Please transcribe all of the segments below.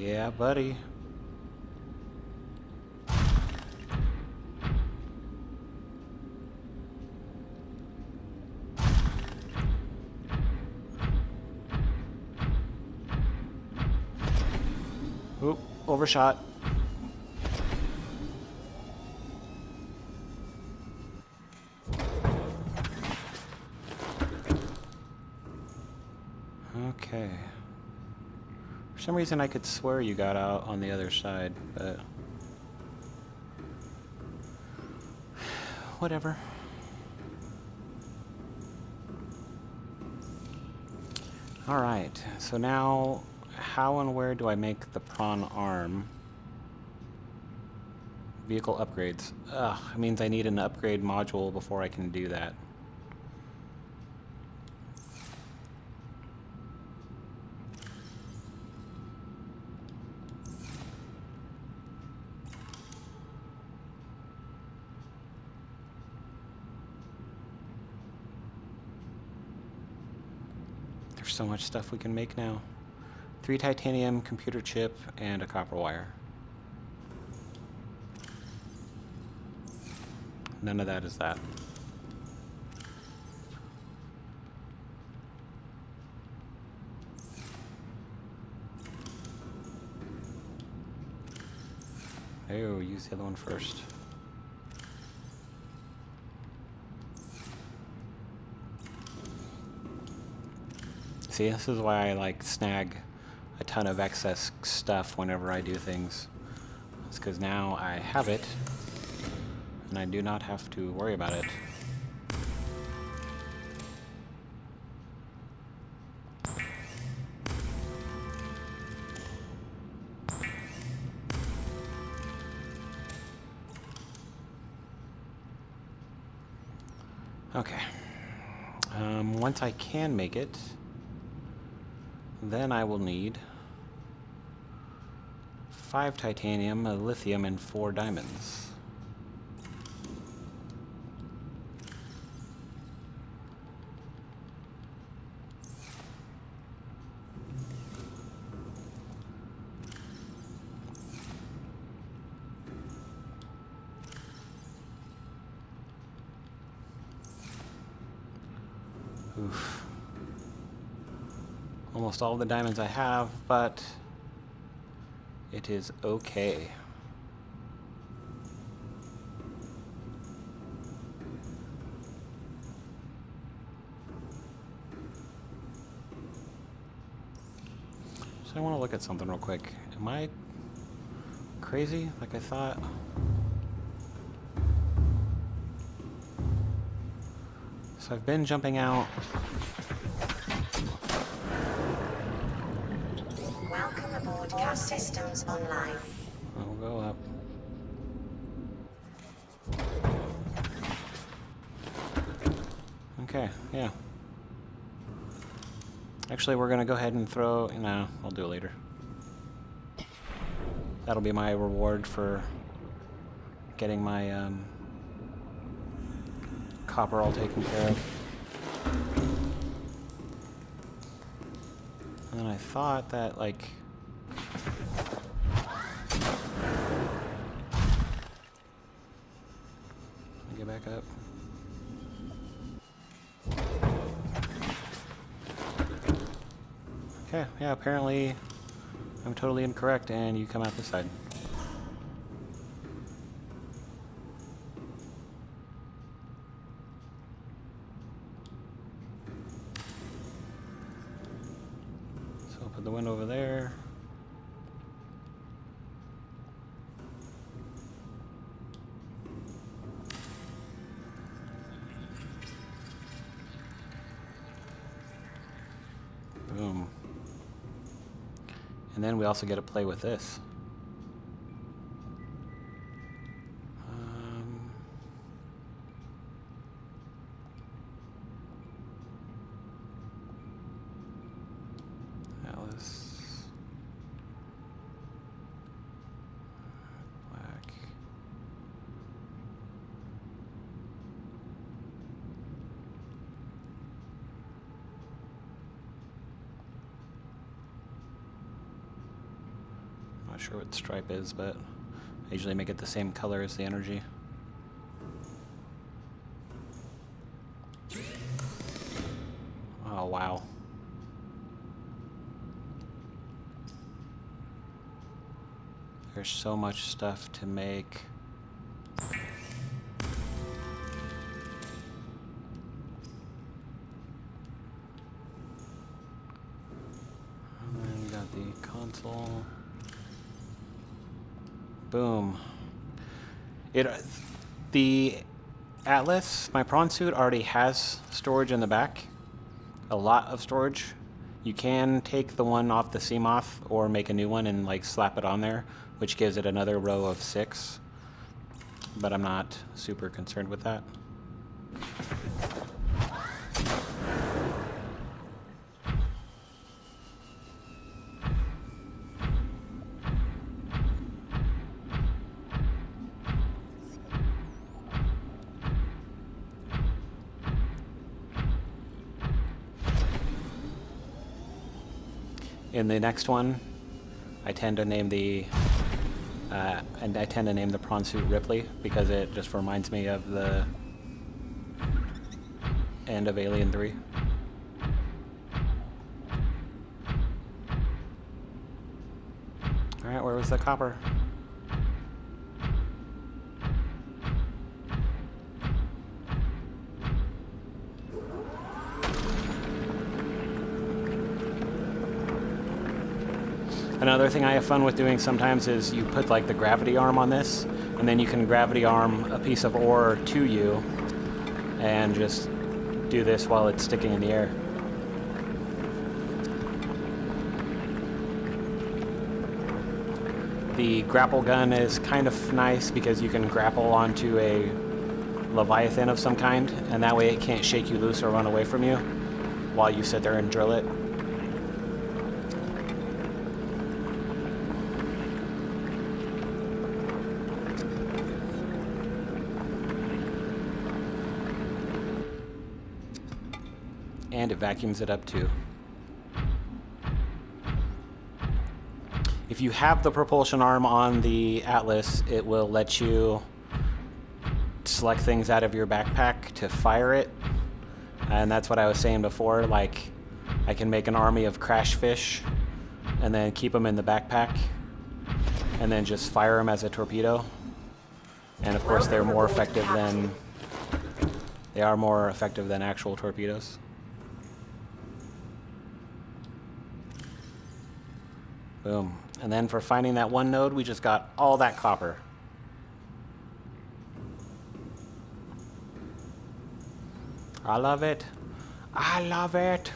Yeah, buddy. Oop, overshot. Okay. For some reason I could swear you got out on the other side, but... whatever. Alright, so now how and where do I make the prawn arm? Vehicle upgrades. Ugh, it means I need an upgrade module before I can do that. There's so much stuff we can make now. 3 titanium, computer chip, and a copper wire. None of that is that. Oh, use the other one first. See, this is why I like snag a ton of excess stuff whenever I do things. It's because now I have it, and I do not have to worry about it. Okay. Once I can make it, then I will need 5 titanium, a lithium, and 4 diamonds. Oof. Almost all the diamonds I have, but it is okay. So I want to look at something real quick. Am I crazy like I thought? So I've been jumping out. Welcome aboard CAS Systems Online. We'll go up. Okay, yeah. Actually, we're gonna go ahead and throw... no, I'll do it later. That'll be my reward for getting my copper all taken care of. And then I thought that, like... get back up. Okay, yeah, apparently I'm totally incorrect and you come out this side. So I'll put the window over there. Boom. And then we also get to play with this. Alice. Black. sure what stripe is, but I usually make it the same color as the energy. Oh, wow. There's so much stuff to make. And then we got the console. Boom. The Atlas, my prawn suit, already has storage in the back. A lot of storage. You can take the one off the Seamoth or make a new one and like slap it on there, which gives it another row of 6. But I'm not super concerned with that. In the next one, I tend to name the prawn suit Ripley because it just reminds me of the end of Alien 3. All right, where was the copper? Another thing I have fun with doing sometimes is you put like the gravity arm on this, and then you can gravity arm a piece of ore to you and just do this while it's sticking in the air. The grapple gun is kind of nice because you can grapple onto a Leviathan of some kind, and that way it can't shake you loose or run away from you while you sit there and drill it. And it vacuums it up too. If you have the propulsion arm on the Atlas, it will let you select things out of your backpack to fire it. And that's what I was saying before, like I can make an army of crash fish and then keep them in the backpack and then just fire them as a torpedo. And of course they're more effective than actual torpedoes. Boom. And then for finding that one node, we just got all that copper. I love it. I love it.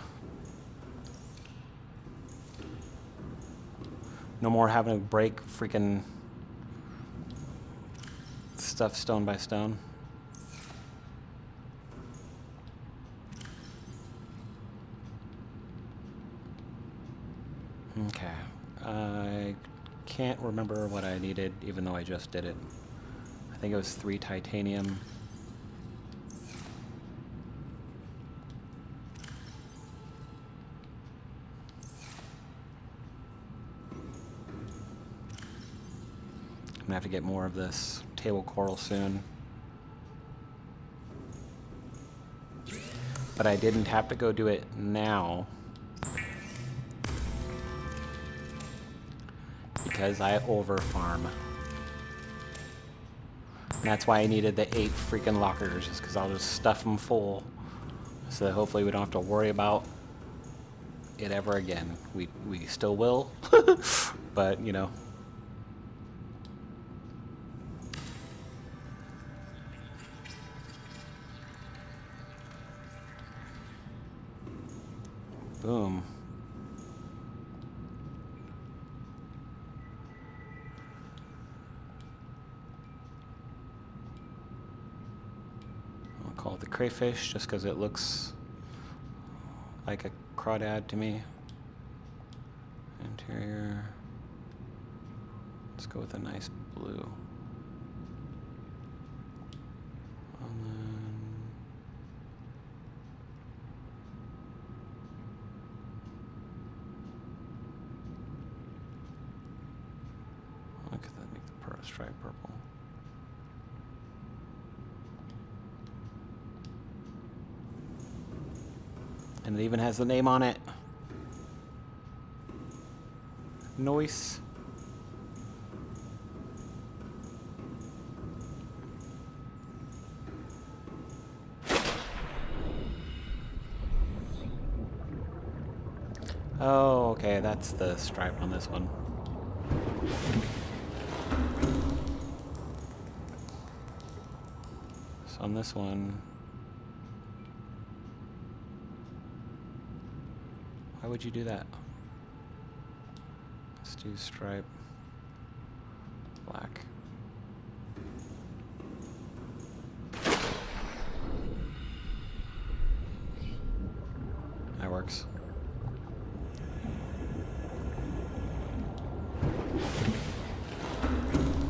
No more having to break freaking stuff stone by stone. Okay. I can't remember what I needed, even though I just did it. I think it was 3 titanium. I'm gonna have to get more of this table coral soon. But I didn't have to go do it now, because I overfarm. And that's why I needed the 8 freaking lockers, is because I'll just stuff them full, so that hopefully we don't have to worry about it ever again. We still will, but you know. Boom. I'll call it the crayfish just because it looks like a crawdad to me. Interior. Let's go with a nice blue. And then Stripe purple. And it even has the name on it. Nice. Oh, okay, that's the stripe on this one. So on this one, why would you do that? Let's do stripe black. That works.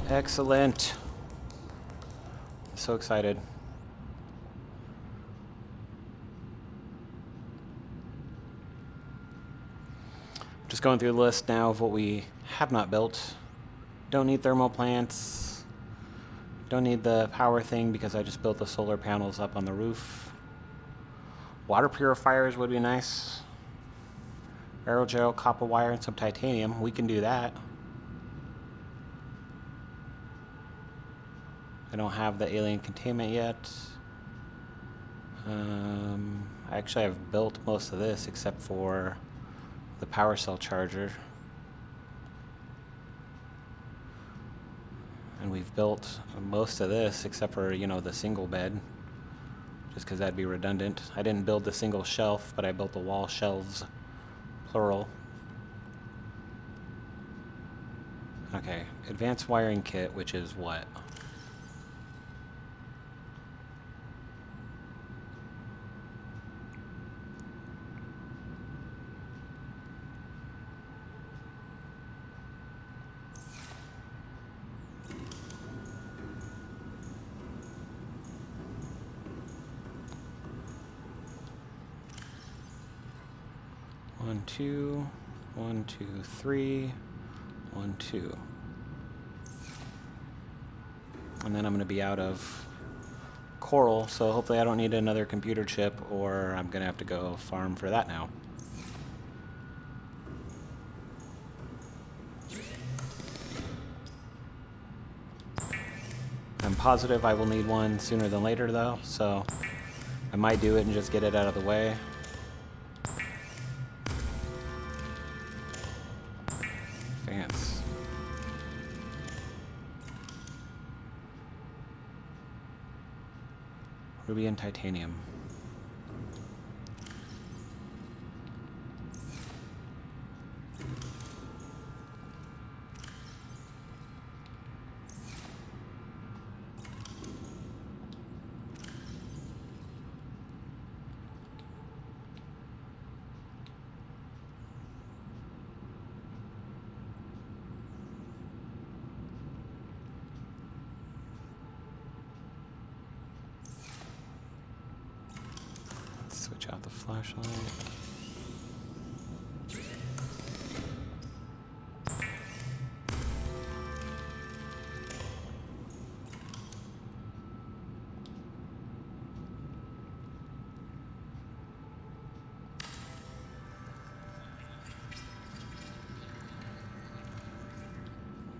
Excellent. So excited. Just going through the list now of what we have not built. Don't need thermal plants. Don't need the power thing because I just built the solar panels up on the roof. Water purifiers would be nice. Aerogel, copper wire, and some titanium. We can do that. I don't have the alien containment yet. Actually, I've built most of this except for the power cell charger. And we've built most of this except for, you know, the single bed. Just because that'd be redundant. I didn't build the single shelf, but I built the wall shelves, plural. Okay, advanced wiring kit, which is what? One, two, 1, 2, 3, 1, 2. And then I'm going to be out of coral, so hopefully I don't need another computer chip, or I'm going to have to go farm for that now. I'm positive I will need one sooner than later, though, so I might do it and just get it out of the way. Fans. Ruby and titanium. Switch out the flashlight.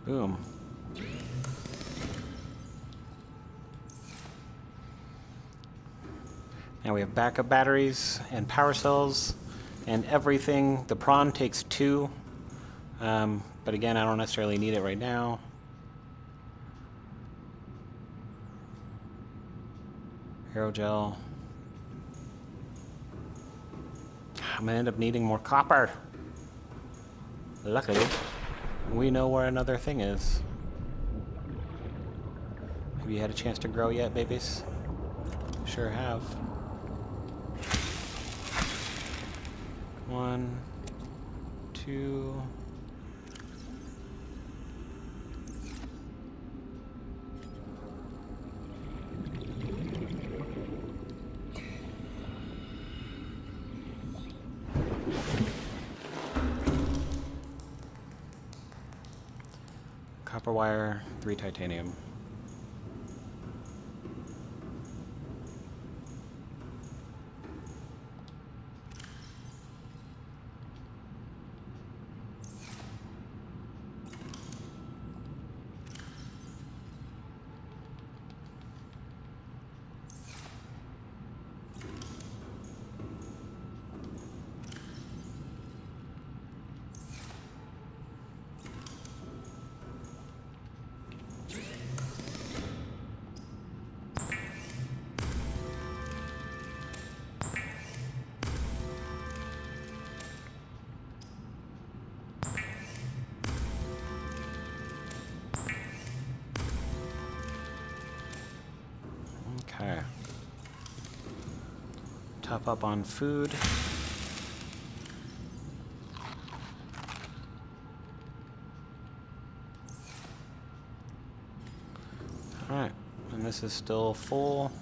Boom. Now we have backup batteries and power cells and everything. The prawn takes 2, but again, I don't necessarily need it right now. Aerogel. I'm gonna end up needing more copper. Luckily, we know where another thing is. Have you had a chance to grow yet, babies? Sure have. 1, 2. Copper wire, 3 titanium. Okay. Top up on food. Alright, and this is still full.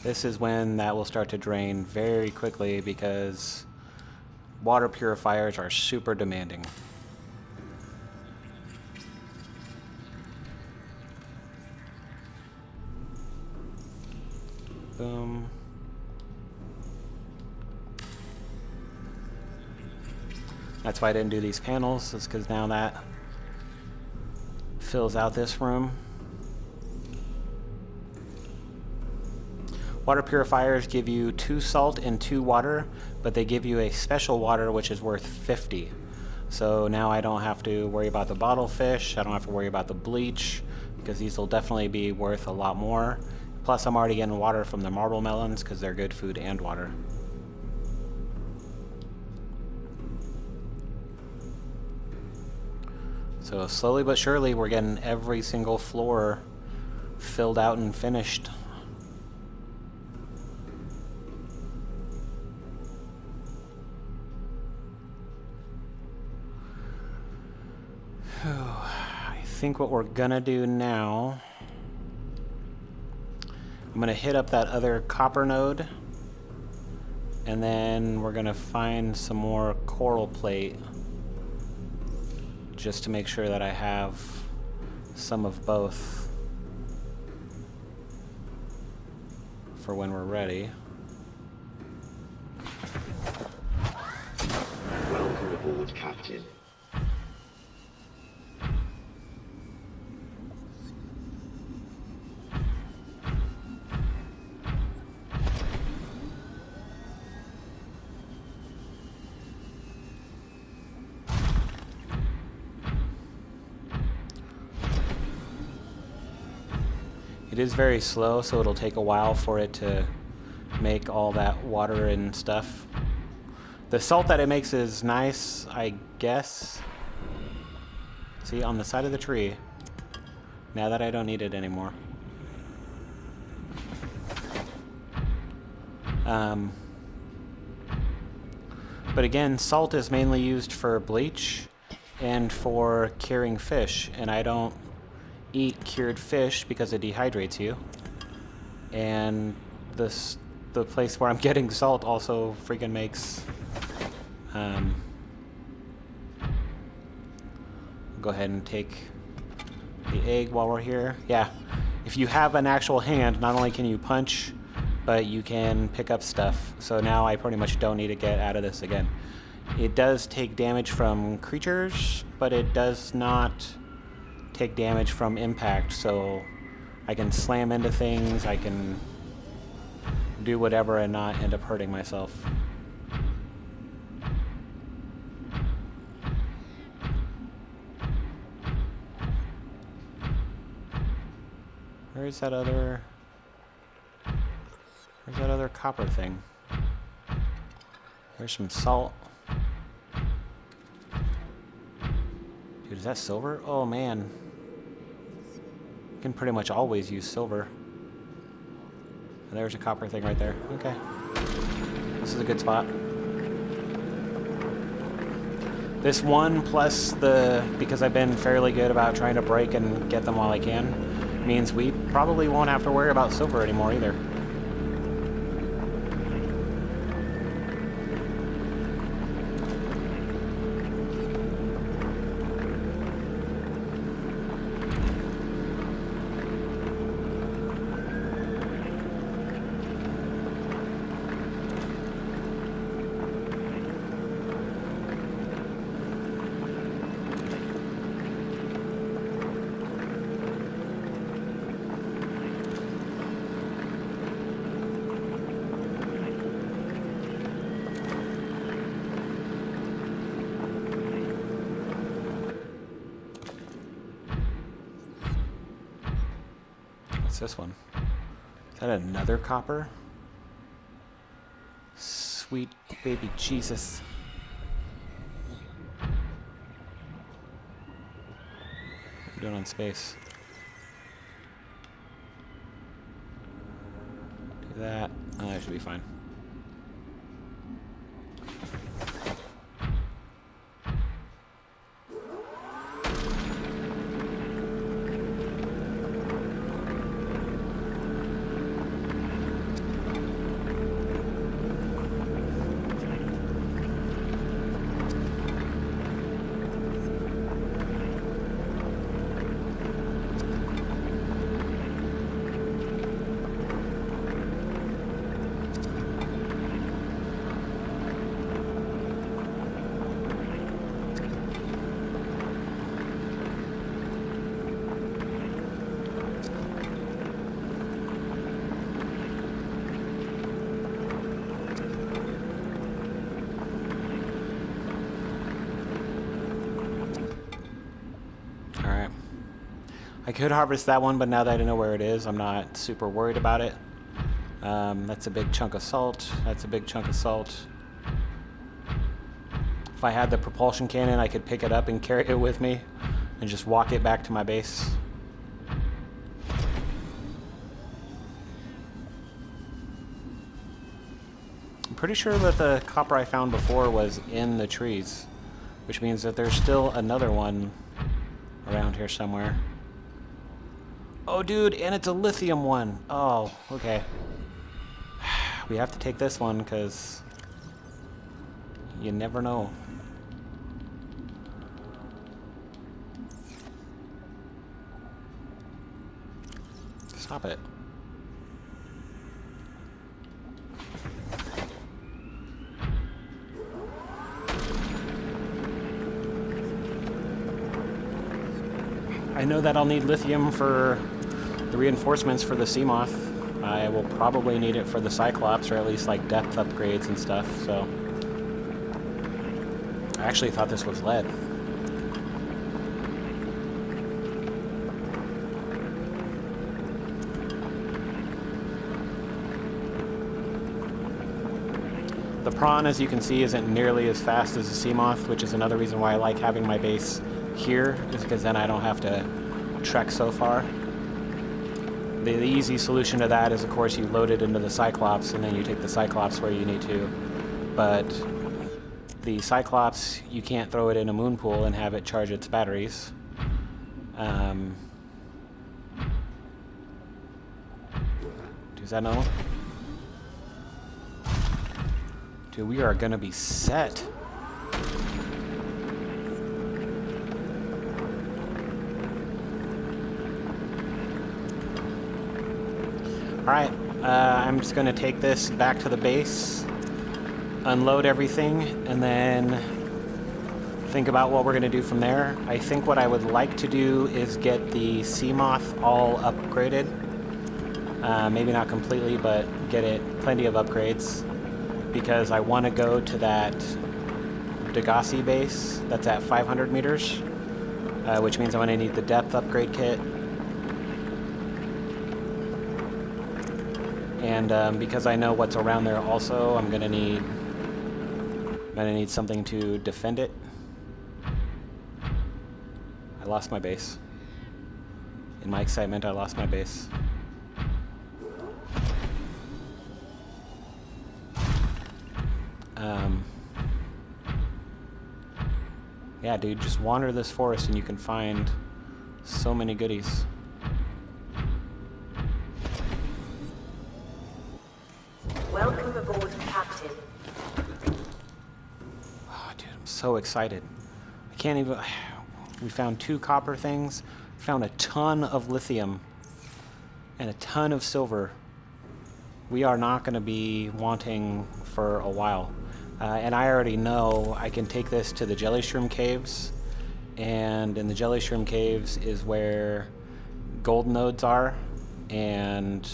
This is when that will start to drain very quickly because water purifiers are super demanding. Boom. That's why I didn't do these panels, is because now that fills out this room. Water purifiers give you 2 salt and 2 water, but they give you a special water which is worth 50. So now I don't have to worry about the bottle fish, I don't have to worry about the bleach, because these will definitely be worth a lot more. Plus I'm already getting water from the marble melons because they're good food and water. So slowly but surely we're getting every single floor filled out and finished. I think what we're gonna do now, I'm gonna hit up that other copper node, and then we're gonna find some more coral plate just to make sure that I have some of both for when we're ready. Welcome aboard, Captain. It is very slow, so it'll take a while for it to make all that water and stuff. The salt that it makes is nice, I guess. See, on the side of the tree. Now that I don't need it anymore. But again, salt is mainly used for bleach and for curing fish, and I don't eat cured fish because it dehydrates you. And the place where I'm getting salt also freaking makes go ahead and take the egg while we're here. Yeah, if you have an actual hand, not only can you punch, but you can pick up stuff. So now I pretty much don't need to get out of this again. It does take damage from creatures, but it does not take damage from impact, so I can slam into things, I can do whatever and not end up hurting myself. Where's that other copper thing? There's some salt. Dude, is that silver? Oh man. You can pretty much always use silver. And there's a copper thing right there. Okay. This is a good spot. This one plus because I've been fairly good about trying to break and get them while I can, means we probably won't have to worry about silver anymore either. this one? Is that another copper? Sweet baby Jesus. What are you doing on space? Do that. Oh, that should be fine. I could harvest that one, but now that I know where it is, I'm not super worried about it. That's a big chunk of salt. That's a big chunk of salt. If I had the propulsion cannon, I could pick it up and carry it with me and just walk it back to my base. I'm pretty sure that the copper I found before was in the trees, which means that there's still another one around here somewhere. Oh, dude, and it's a lithium one. Oh, okay. We have to take this one, because you never know. Stop it. I know that I'll need lithium for the reinforcements for the Seamoth. I will probably need it for the Cyclops, or at least like depth upgrades and stuff, so. I actually thought this was lead. The prawn, as you can see, isn't nearly as fast as the Seamoth, which is another reason why I like having my base here, is because then I don't have to trek so far. The easy solution to that is, of course, you load it into the Cyclops, and then you take the Cyclops where you need to. But the Cyclops, you can't throw it in a moon pool and have it charge its batteries. Does that know? Dude, we are gonna be set. Alright, I'm just going to take this back to the base, unload everything, and then think about what we're going to do from there. I think what I would like to do is get the Seamoth all upgraded. Maybe not completely, but get it plenty of upgrades, because I want to go to that Degassi base that's at 500 meters, which means I'm going to need the depth upgrade kit. And because I know what's around there also, I'm gonna need something to defend it. I lost my base. In my excitement, I lost my base. Yeah, dude, just wander this forest and you can find so many goodies. Welcome aboard, Captain. Oh, dude, I'm so excited. I can't even... We found 2 copper things, found a ton of lithium, and a ton of silver. We are not going to be wanting for a while. And I already know I can take this to the Jelly Shroom Caves, and in the Jelly Shroom Caves is where gold nodes are, and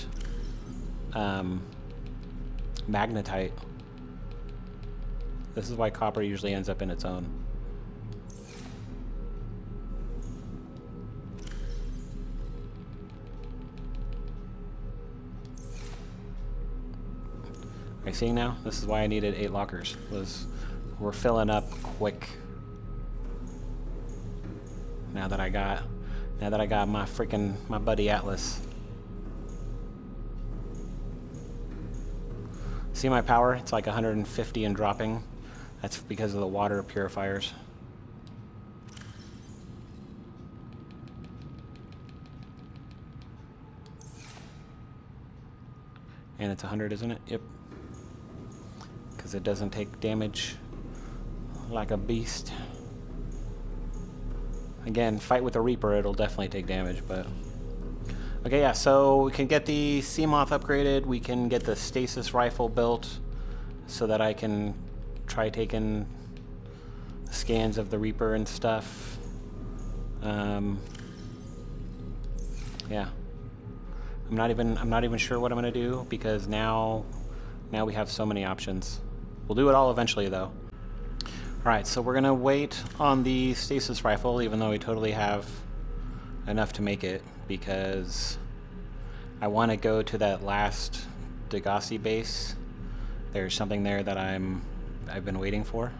magnetite. This is why copper usually ends up in its own. you seeing now? This is why I needed 8 lockers. We're filling up quick. Now that I got my buddy Atlas. See my power? It's like 150 and dropping. That's because of the water purifiers. And it's 100, isn't it? Yep. Because it doesn't take damage like a beast. Again, fight with a Reaper, it'll definitely take damage, but... Okay, yeah, so we can get the Seamoth upgraded, we can get the stasis rifle built, so that I can try taking scans of the Reaper and stuff. Yeah. I'm not even sure what I'm gonna do, because now we have so many options. We'll do it all eventually, though. Alright, so we're gonna wait on the stasis rifle, even though we totally have enough to make it, because I want to go to that last Degassi base. There's something there that I've been waiting for.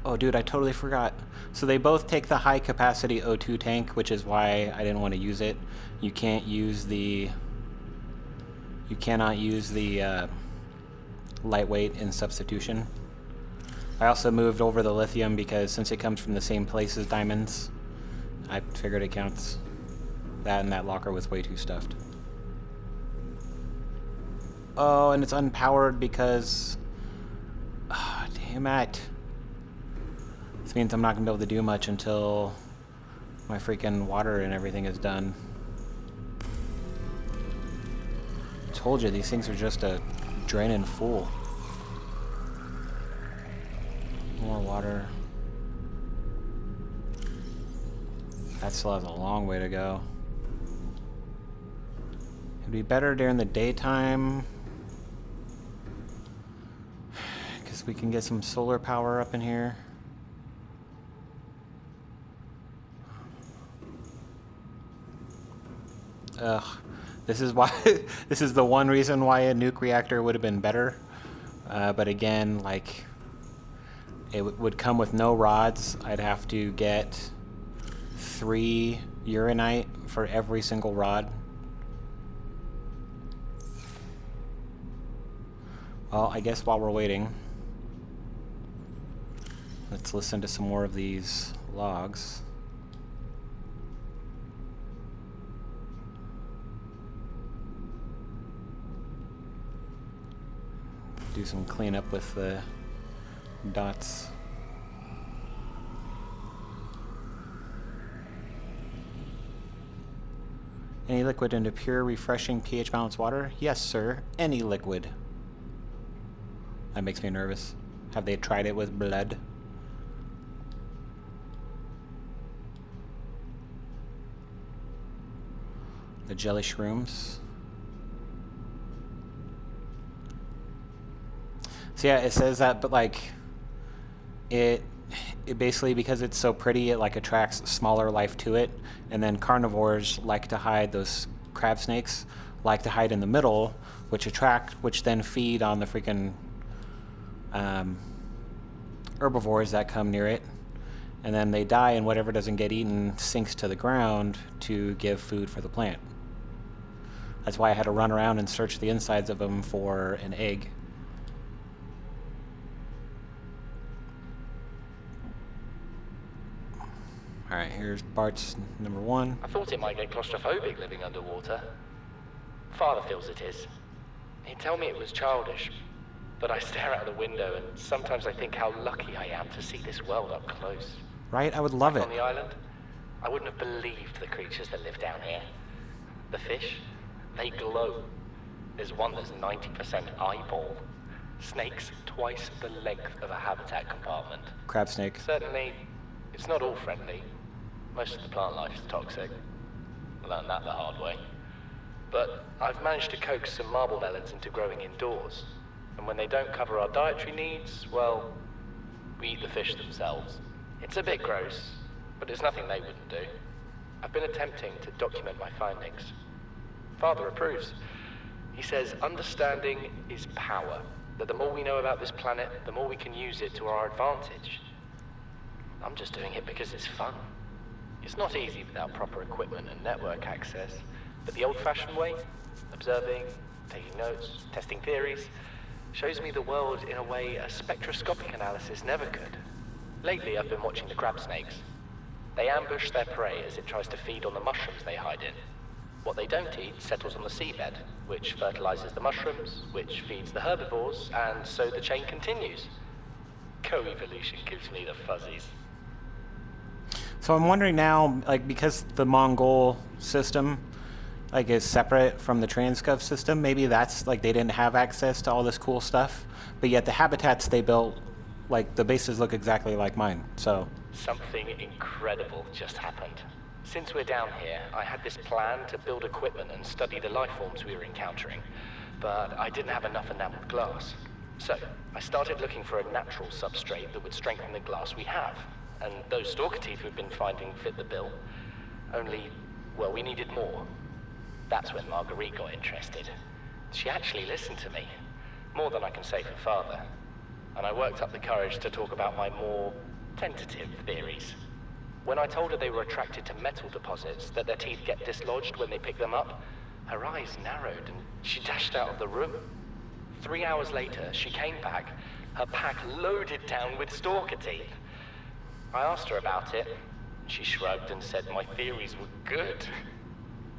Oh dude, I totally forgot. So they both take the high capacity O2 tank, which is why I didn't want to use it. You cannot use the lightweight in substitution. I also moved over the lithium because since it comes from the same place as diamonds, I figured it counts. That and that locker was way too stuffed. Oh, and it's unpowered because... Oh, damn it. This means I'm not going to be able to do much until my freaking water and everything is done. I told you, these things are just a draining fool. More water. That still has a long way to go. It'd be better during the daytime, because we can get some solar power up in here. Ugh. This is why this is the one reason why a nuke reactor would have been better. But again, like, it would come with no rods. I'd have to get 3 uranite for every single rod. Well, I guess while we're waiting, let's listen to some more of these logs. Do some cleanup with the dots. Any liquid into pure, refreshing, pH balanced water? Yes, sir. Any liquid. That makes me nervous. Have they tried it with blood? The jelly shrooms. So yeah, it says that, but like, it basically, because it's so pretty, it like attracts smaller life to it, and then carnivores like to hide, those crab snakes like to hide in the middle, which then feed on the freaking herbivores that come near it, and then they die, and whatever doesn't get eaten sinks to the ground to give food for the plant. That's why I had to run around and search the insides of them for an egg. Alright, here's Bart's number 1. I thought it might get claustrophobic living underwater. Father feels it is. He'd tell me it was childish, but I stare out the window and sometimes I think how lucky I am to see this world up close. Right? I would love it. On the island, I wouldn't have believed the creatures that live down here. The fish, they glow. There's one that's 90% eyeball. Snakes twice the length of a habitat compartment. Crab snake. Certainly, it's not all friendly. Most of the plant life is toxic. I learned that the hard way. But I've managed to coax some marble melons into growing indoors. And when they don't cover our dietary needs, well, we eat the fish themselves. It's a bit gross, but it's nothing they wouldn't do. I've been attempting to document my findings. Father approves. He says understanding is power, that the more we know about this planet, the more we can use it to our advantage. I'm just doing it because it's fun. It's not easy without proper equipment and network access, but the old-fashioned way, observing, taking notes, testing theories, shows me the world in a way a spectroscopic analysis never could. Lately, I've been watching the crab snakes. They ambush their prey as it tries to feed on the mushrooms they hide in. What they don't eat settles on the seabed, which fertilizes the mushrooms, which feeds the herbivores, and so the chain continues. Co-evolution gives me the fuzzies. So I'm wondering now, like, because the Mongol system, like, is separate from the Transcov system, maybe that's, like, they didn't have access to all this cool stuff, but yet the habitats they built, like, the bases look exactly like mine, so... Something incredible just happened. Since we're down here, I had this plan to build equipment and study the life forms we were encountering, but I didn't have enough enameled glass. So, I started looking for a natural substrate that would strengthen the glass we have, and those stalker teeth we've been finding fit the bill. Only, well, we needed more. That's when Marguerite got interested. She actually listened to me, more than I can say for father, and I worked up the courage to talk about my more tentative theories. When I told her they were attracted to metal deposits, that their teeth get dislodged when they pick them up, her eyes narrowed and she dashed out of the room. 3 hours later, she came back, her pack loaded down with stalker teeth. I asked her about it. She shrugged and said my theories were good.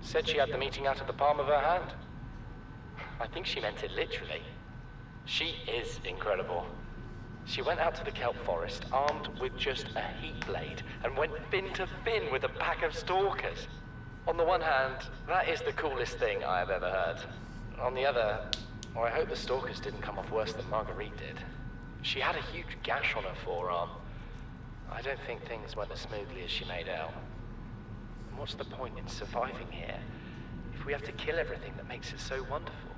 Said she had the meeting out of the palm of her hand. I think she meant it literally. She is incredible. She went out to the kelp forest, armed with just a heat blade, and went fin to fin with a pack of stalkers. On the one hand, that is the coolest thing I have ever heard. On the other, well, I hope the stalkers didn't come off worse than Marguerite did. She had a huge gash on her forearm. I don't think things went as smoothly as she made out. And what's the point in surviving here if we have to kill everything that makes it so wonderful?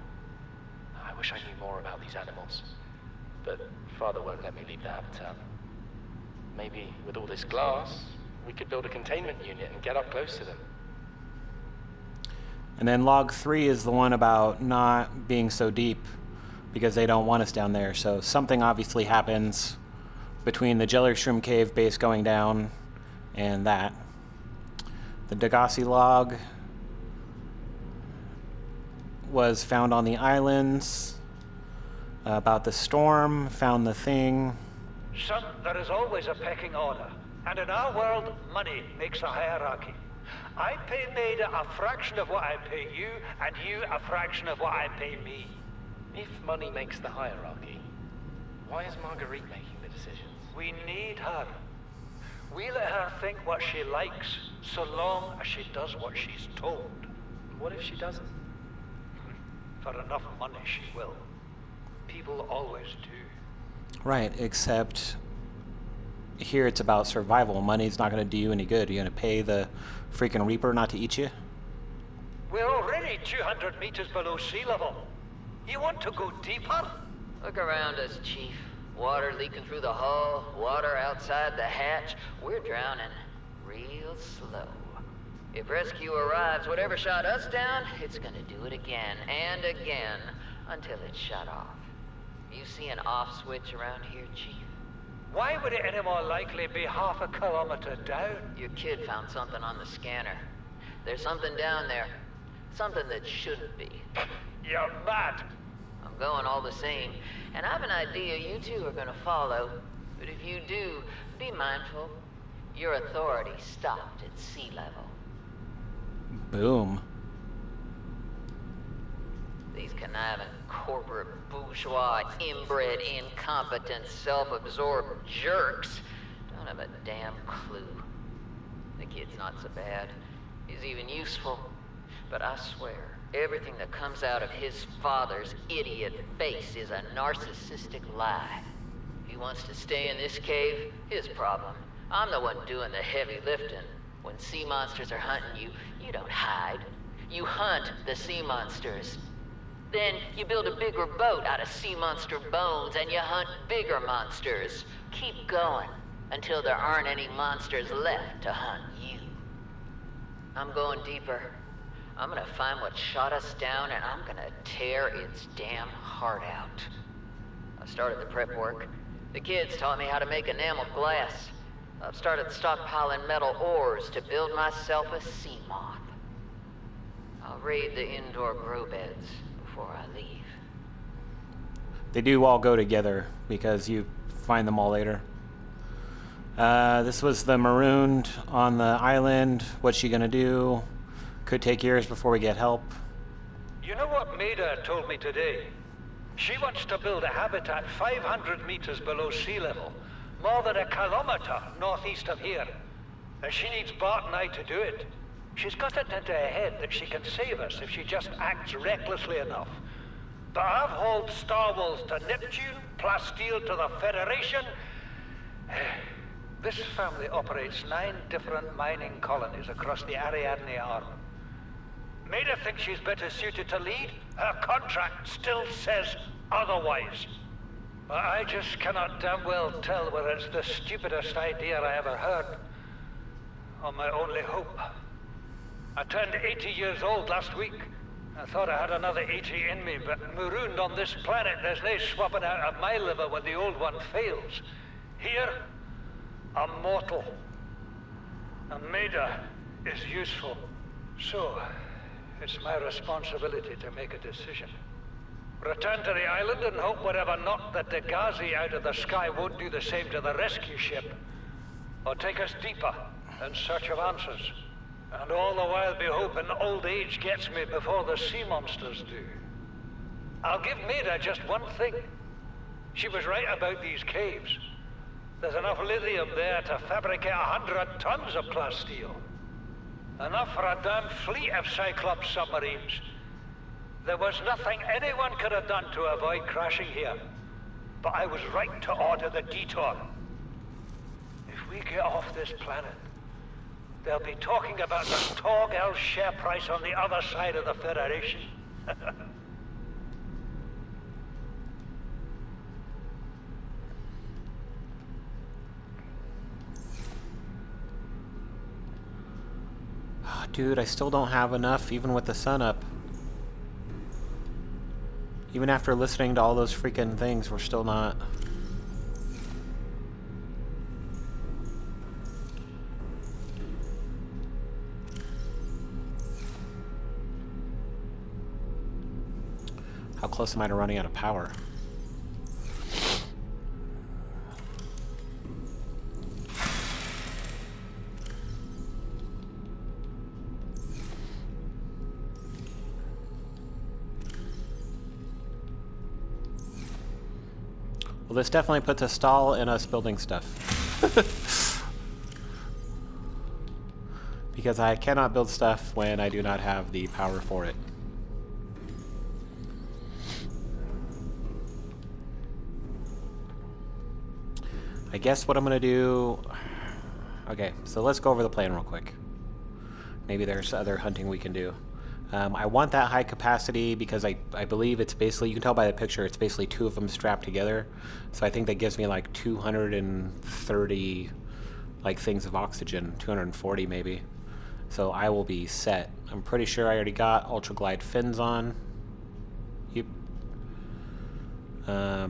I wish I knew more about these animals. But Father won't let me leave the habitat. Maybe with all this glass, we could build a containment unit and get up close to them. And then log 3 is the one about not being so deep because they don't want us down there. So something obviously happens between the Jellerstrom Cave base going down and that. The Degassi log was found on the islands. About the storm, found the thing. Son, there is always a pecking order. And in our world, money makes a hierarchy. I pay Maida a fraction of what I pay you, and you a fraction of what I pay me. If money makes the hierarchy, why is Marguerite making the decisions? We need her. We let her think what she likes, so long as she does what she's told. What if she doesn't? For enough money, she will. People always do. Right, except here it's about survival. Money's not going to do you any good. Are you going to pay the freaking Reaper not to eat you? We're already 200 meters below sea level. You want to go deeper? Look around us, Chief. Water leaking through the hull, water outside the hatch. We're drowning real slow. If rescue arrives, whatever shot us down, it's gonna do it again and again until it's shut off. You see an off switch around here, Chief? Why would it any more likely be half a kilometer down? Your kid found something on the scanner. There's something down there. Something that shouldn't be. You're mad. I'm going all the same, and I've an idea you two are gonna follow. But if you do, be mindful. Your authority stopped at sea level. Boom. These conniving corporate bourgeois, inbred, incompetent, self-absorbed jerks don't have a damn clue. The kid's not so bad. He's even useful. But I swear, everything that comes out of his father's idiot face is a narcissistic lie. If he wants to stay in this cave, his problem. I'm the one doing the heavy lifting. When sea monsters are hunting you, you don't hide. You hunt the sea monsters. Then you build a bigger boat out of sea monster bones and you hunt bigger monsters. Keep going until there aren't any monsters left to hunt you. I'm going deeper. I'm gonna find what shot us down and I'm gonna tear its damn heart out. I've started the prep work. The kids taught me how to make enameled glass. I've started stockpiling metal ores to build myself a sea moth. I'll raid the indoor grow beds before I leave. They do all go together because you find them all later. This was the marooned on the island. What's she gonna do? Could take years before we get help. You know what Maida told me today? She wants to build a habitat 500 meters below sea level, more than a kilometer northeast of here. And she needs Bart and I to do it. She's got it into her head that she can save us if she just acts recklessly enough. But I've hauled Star Wars to Neptune, Plasteel to the Federation. This family operates 9 different mining colonies across the Ariadne Arm. Maida thinks she's better suited to lead. Her contract still says otherwise. But I just cannot damn well tell whether it's the stupidest idea I ever heard, or my only hope. I turned 80 years old last week. I thought I had another 80 in me, but marooned on this planet, there's no swapping out of my liver when the old one fails. Here, I'm mortal. And Maida is useful. So, it's my responsibility to make a decision. Return to the island and hope whatever knocked the Degazi out of the sky won't do the same to the rescue ship. Or take us deeper in search of answers. And all the while be hoping old age gets me before the sea monsters do. I'll give Maida just one thing. She was right about these caves. There's enough lithium there to fabricate 100 tons of plasteel. Enough for a damn fleet of Cyclops submarines. There was nothing anyone could have done to avoid crashing here. But I was right to order the detour. If we get off this planet, they'll be talking about the Torgal share price on the other side of the Federation. Dude, I still don't have enough, even with the sun up. Even after listening to all those freaking things, we're still not. How close am I to running out of power? Well, this definitely puts a stall in us building stuff. Because I cannot build stuff when I do not have the power for it. I guess what I'm gonna do... Okay, so let's go over the plan real quick. Maybe there's other hunting we can do. I want that high capacity because I believe it's basically, you can tell by the picture, it's basically 2 of them strapped together. So I think that gives me like 230 like things of oxygen, 240 maybe. So I will be set. I'm pretty sure I already got Ultra Glide fins on. Yep. I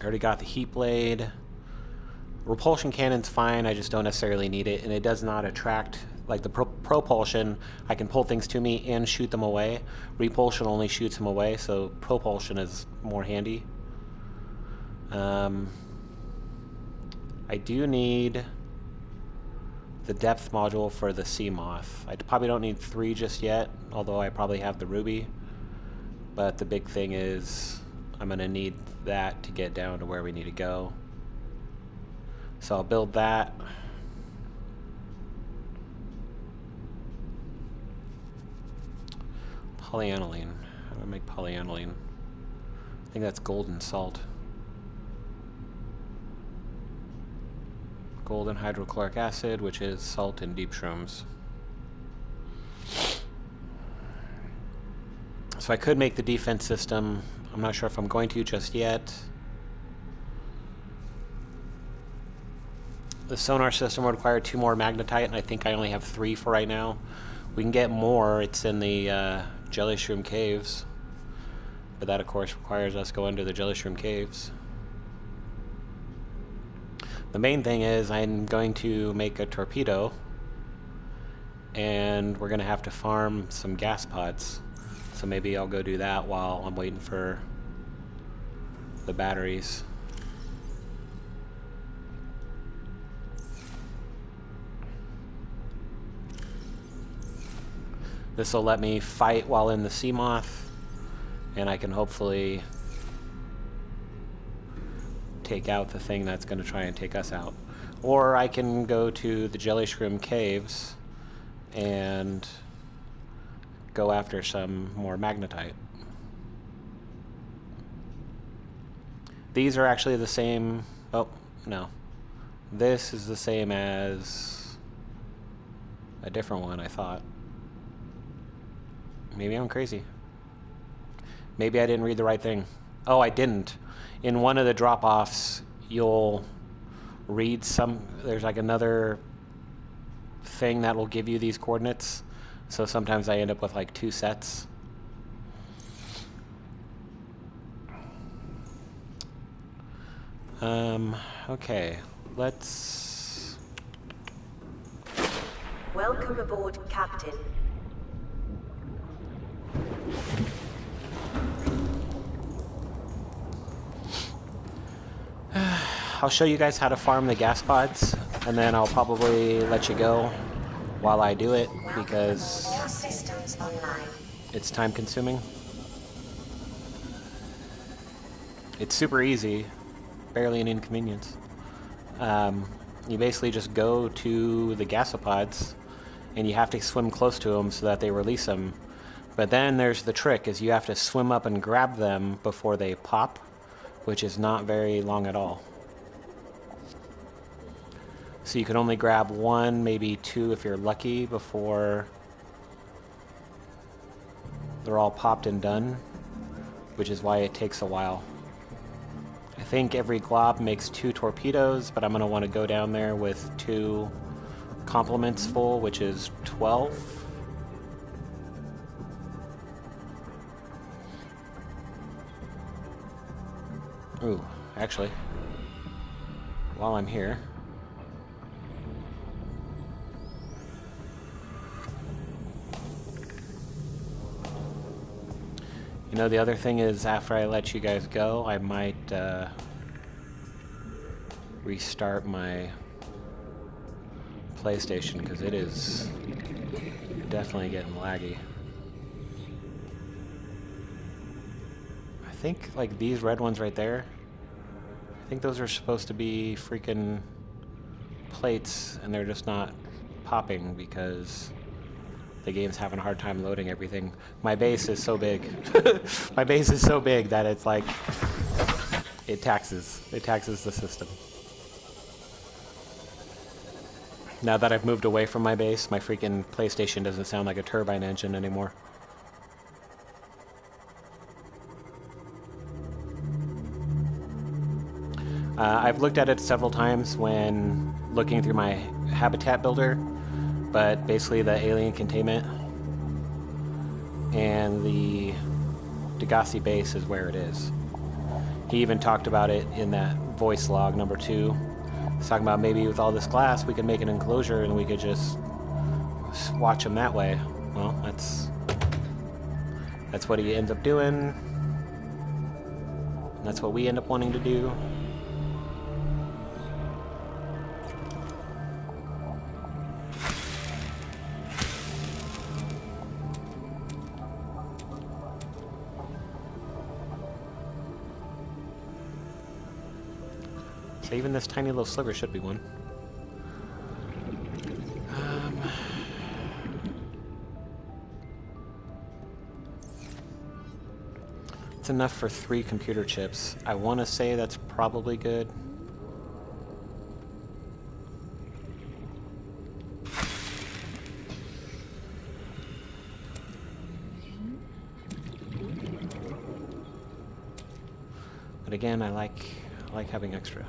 already got the heat blade. Repulsion cannon's fine, I just don't necessarily need it, and it does not attract, like the propulsion, I can pull things to me and shoot them away. Repulsion only shoots them away, so propulsion is more handy. I do need the depth module for the sea moth. I probably don't need 3 just yet, although I probably have the ruby. But the big thing is I'm going to need that to get down to where we need to go. So I'll build that. Polyaniline. How do I make polyaniline? I think that's golden salt. Golden hydrochloric acid, which is salt in deep shrooms. So I could make the defense system. I'm not sure if I'm going to just yet. The sonar system would require 2 more magnetite, and I think I only have 3 for right now, We can get more. It's in the jelly shroom caves. But that, of course, requires us go under the jelly shroom caves. The main thing is I'm going to make a torpedo. And we're going to have to farm some gas pods. So maybe I'll go do that while I'm waiting for the batteries. This will let me fight while in the sea moth, and I can hopefully take out the thing that's going to try and take us out. Or I can go to the jelly shroom caves and go after some more magnetite. These are actually the same. Oh, no. This is the same as a different one, I thought. Maybe I'm crazy. Maybe I didn't read the right thing. Oh, I didn't. In one of the drop-offs, you'll read some... There's like another thing that will give you these coordinates. So sometimes I end up with like 2 sets. Okay. Let's... Welcome aboard, Captain. I'll show you guys how to farm the gas pods, and then I'll probably let you go while I do it, because All systems online. it's time consuming. It's super easy, barely an inconvenience. You basically just go to the gasopods, and you have to swim close to them so that they release them. But then there's the trick, is you have to swim up and grab them before they pop, which is not very long at all. So you can only grab 1, maybe 2 if you're lucky, before they're all popped and done, which is why it takes a while. I think every glob makes 2 torpedoes, but I'm going to want to go down there with 2 complements full, which is 12. Ooh, actually, while I'm here, you know, the other thing is, after I let you guys go, I might restart my PlayStation, because it is definitely getting laggy. I think, like, these red ones right there, I think those are supposed to be freaking plates, and they're just not popping because the game's having a hard time loading everything. My base is so big. My base is so big that it's like, it taxes the system. Now that I've moved away from my base, my freaking PlayStation doesn't sound like a turbine engine anymore. I've looked at it several times when looking through my habitat builder, but basically the alien containment and the Degassi base is where it is. He even talked about it in that voice log number 2. He's talking about maybe with all this glass we could make an enclosure and we could just watch them that way. Well, that's what he ends up doing. And that's what we end up wanting to do. So even this tiny little sliver should be one. It's enough for 3 computer chips. I want to say that's probably good. But again, I like having extra.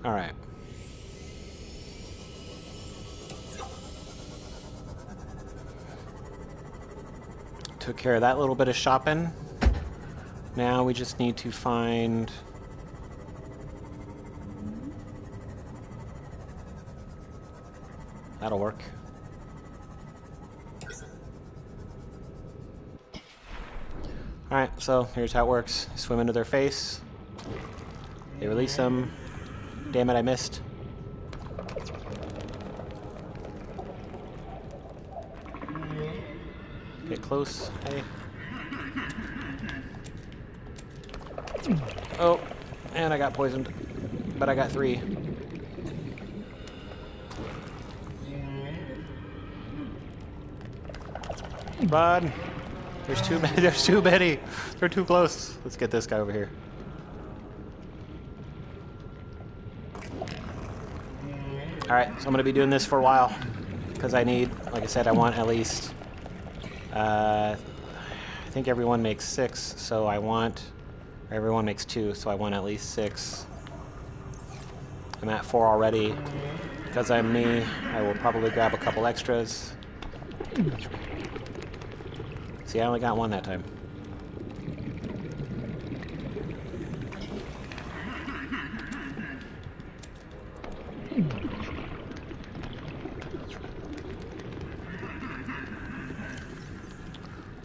Alright. Took care of that little bit of shopping. Now we just need to find... That'll work. Alright, so here's how it works. Swim into their face. They release them. Damn it, I missed. Get close. Hey. Oh, and I got poisoned. But I got 3. Bud. There's too many. There's too many. They're too close. Let's get this guy over here. Alright, so I'm going to be doing this for a while. Because I need, like I said, I want at least... I think everyone makes 6, so I want... Everyone makes 2, so I want at least 6. I'm at 4 already. Because I'm me, I will probably grab a couple extras. See, I only got 1 that time.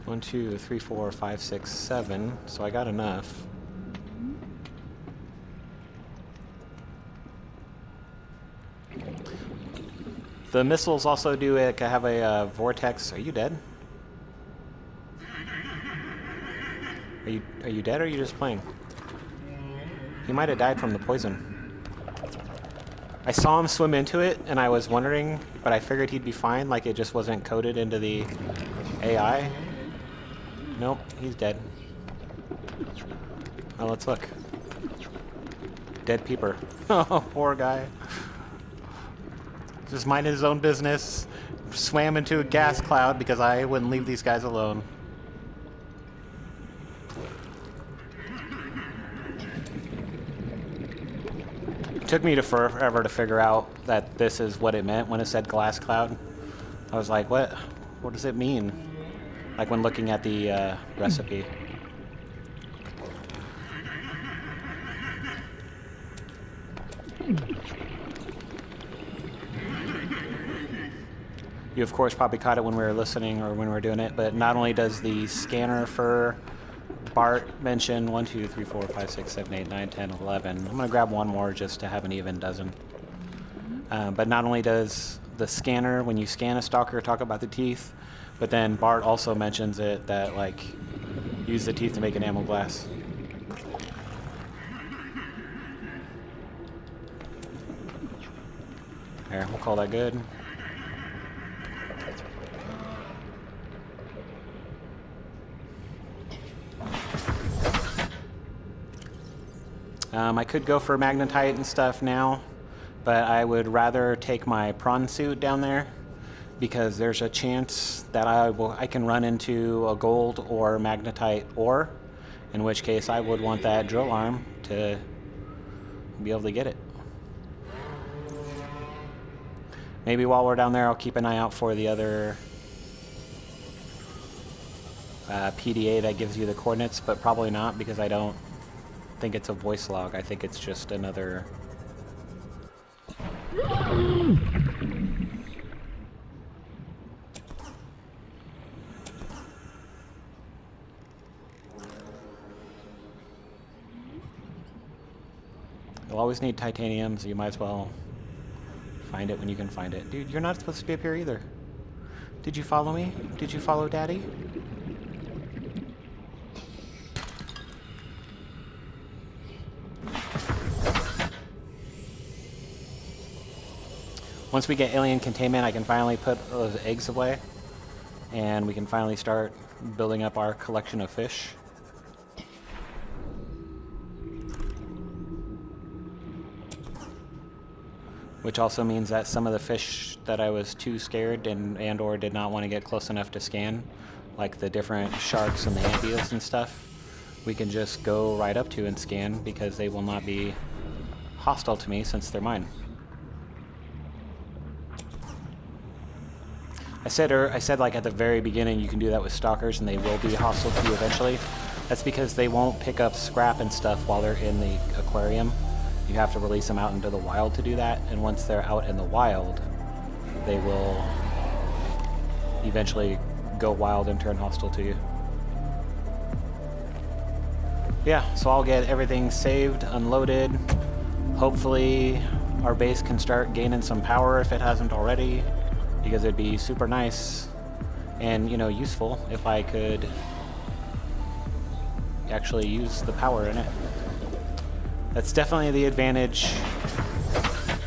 One, 2, 3, 4, 5, 6, 7. So I got enough. The missiles also do have a vortex. Are you dead? Are you dead or are you just playing? He might have died from the poison. I saw him swim into it and I was wondering, but I figured he'd be fine, like it just wasn't coded into the AI. Nope, he's dead. Oh, let's look. Dead peeper. Oh, poor guy. Just minding his own business. Swam into a gas cloud because I wouldn't leave these guys alone. It took me forever to figure out that this is what it meant when it said glass cloud. I was like, what? What does it mean? Like when looking at the recipe. You of course probably caught it when we were listening or when we were doing it, but not only does the scanner for Bart mention 1, 2, 3, 4, 5, 6, 7, 8, 9, 10, 11. I'm gonna grab one more just to have an even dozen. But not only does the scanner, when you scan a stalker, talk about the teeth, but then Bart also mentions it that, like, use the teeth to make enamel glass. There, we'll call that good. I could go for magnetite and stuff now, but I would rather take my prawn suit down there because there's a chance that I can run into a gold or magnetite ore, in which case I would want that drill arm to be able to get it. Maybe while we're down there I'll keep an eye out for the other PDA that gives you the coordinates, but probably not because I don't think it's a voice log. I think it's just another... You'll always need titanium, so you might as well find it when you can find it. Dude, you're not supposed to be up here either. Did you follow me? Did you follow Daddy? Once we get alien containment, I can finally put those eggs away, and we can finally start building up our collection of fish. Which also means that some of the fish that I was too scared and or did not want to get close enough to scan, like the different sharks and the amphibians and stuff, we can just go right up to and scan because they will not be hostile to me since they're mine. I said like at the very beginning you can do that with stalkers and they will be hostile to you eventually. That's because they won't pick up scrap and stuff while they're in the aquarium. You have to release them out into the wild to do that, and once they're out in the wild, they will eventually go wild and turn hostile to you. Yeah, so I'll get everything saved, unloaded. Hopefully our base can start gaining some power if it hasn't already, because it'd be super nice and, you know, useful if I could actually use the power in it. That's definitely the advantage.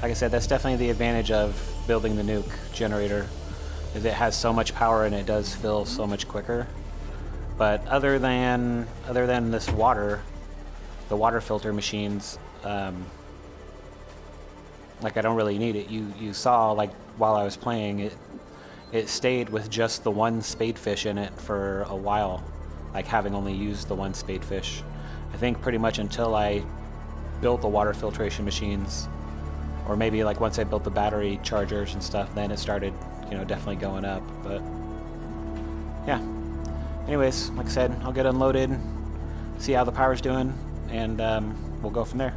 Like I said, that's definitely the advantage of building the nuke generator, is it has so much power and it does fill so much quicker. But other than this water, the water filter machines, like I don't really need it. You saw, like, while I was playing, it stayed with just the one spadefish in it for a while, like having only used the one spadefish. I think pretty much until I built the water filtration machines, or maybe like once I built the battery chargers and stuff, then it started, you know, definitely going up. But yeah. Anyways, like I said, I'll get unloaded, see how the power's doing, and we'll go from there.